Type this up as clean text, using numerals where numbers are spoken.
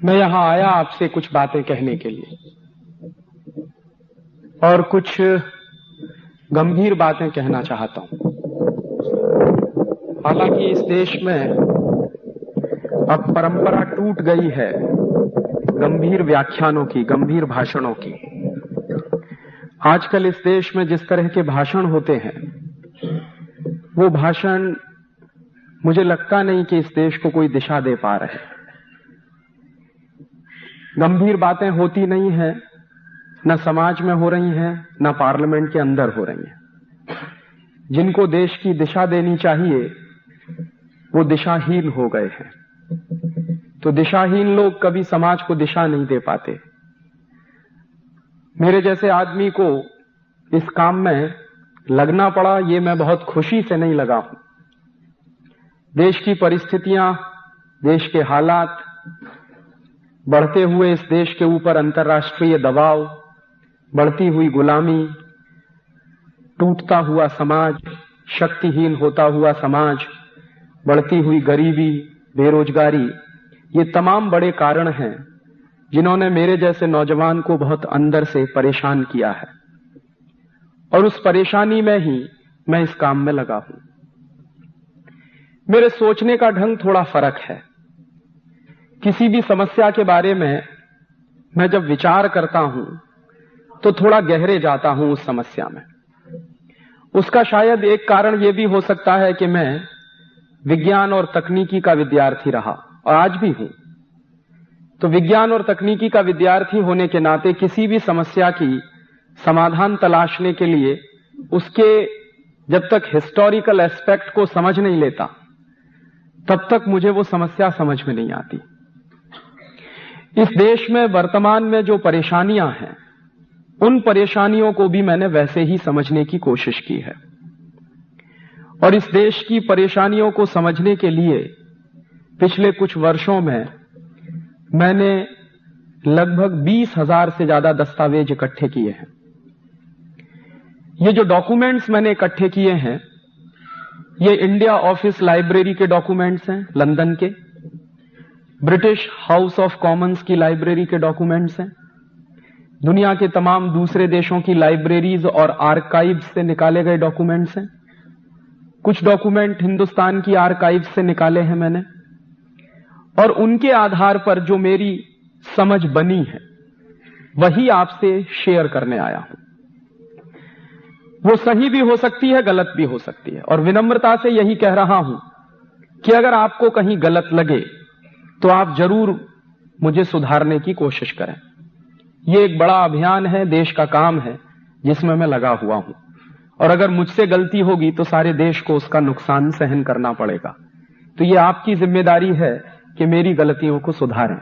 मैं यहां आया आपसे कुछ बातें कहने के लिए और कुछ गंभीर बातें कहना चाहता हूं। हालांकि इस देश में अब परंपरा टूट गई है गंभीर व्याख्यानों की, गंभीर भाषणों की। आजकल इस देश में जिस तरह के भाषण होते हैं वो भाषण मुझे लगता नहीं कि इस देश को कोई दिशा दे पा रहे। गंभीर बातें होती नहीं हैं, न समाज में हो रही हैं, न पार्लियामेंट के अंदर हो रही हैं। जिनको देश की दिशा देनी चाहिए वो दिशाहीन हो गए हैं। तो दिशाहीन लोग कभी समाज को दिशा नहीं दे पाते। मेरे जैसे आदमी को इस काम में लगना पड़ा, ये मैं बहुत खुशी से नहीं लगा हूं। देश की परिस्थितियां, देश के हालात, बढ़ते हुए इस देश के ऊपर अंतर्राष्ट्रीय दबाव, बढ़ती हुई गुलामी, टूटता हुआ समाज, शक्तिहीन होता हुआ समाज, बढ़ती हुई गरीबी, बेरोजगारी, ये तमाम बड़े कारण हैं जिन्होंने मेरे जैसे नौजवान को बहुत अंदर से परेशान किया है। और उस परेशानी में ही मैं इस काम में लगा हूं। मेरे सोचने का ढंग थोड़ा फर्क है। किसी भी समस्या के बारे में मैं जब विचार करता हूं तो थोड़ा गहरे जाता हूं उस समस्या में। उसका शायद एक कारण यह भी हो सकता है कि मैं विज्ञान और तकनीकी का विद्यार्थी रहा और आज भी हूं। तो विज्ञान और तकनीकी का विद्यार्थी होने के नाते किसी भी समस्या की समाधान तलाशने के लिए उसके जब तक हिस्टोरिकल एस्पेक्ट को समझ नहीं लेता तब तक मुझे वो समस्या समझ में नहीं आती। इस देश में वर्तमान में जो परेशानियां हैं उन परेशानियों को भी मैंने वैसे ही समझने की कोशिश की है। और इस देश की परेशानियों को समझने के लिए पिछले कुछ वर्षों में मैंने लगभग 20,000 से ज्यादा दस्तावेज इकट्ठे किए हैं। ये जो डॉक्यूमेंट्स मैंने इकट्ठे किए हैं ये इंडिया ऑफिस लाइब्रेरी के डॉक्यूमेंट्स हैं, लंदन के, ब्रिटिश हाउस ऑफ कॉमन्स की लाइब्रेरी के डॉक्यूमेंट्स हैं, दुनिया के तमाम दूसरे देशों की लाइब्रेरीज और आर्काइव्स से निकाले गए डॉक्यूमेंट्स हैं। कुछ डॉक्यूमेंट हिंदुस्तान की आर्काइव्स से निकाले हैं मैंने, और उनके आधार पर जो मेरी समझ बनी है वही आपसे शेयर करने आया हूं। वो सही भी हो सकती है, गलत भी हो सकती है, और विनम्रता से यही कह रहा हूं कि अगर आपको कहीं गलत लगे तो आप जरूर मुझे सुधारने की कोशिश करें। ये एक बड़ा अभियान है, देश का काम है जिसमें मैं लगा हुआ हूं, और अगर मुझसे गलती होगी तो सारे देश को उसका नुकसान सहन करना पड़ेगा। तो ये आपकी जिम्मेदारी है कि मेरी गलतियों को सुधारें।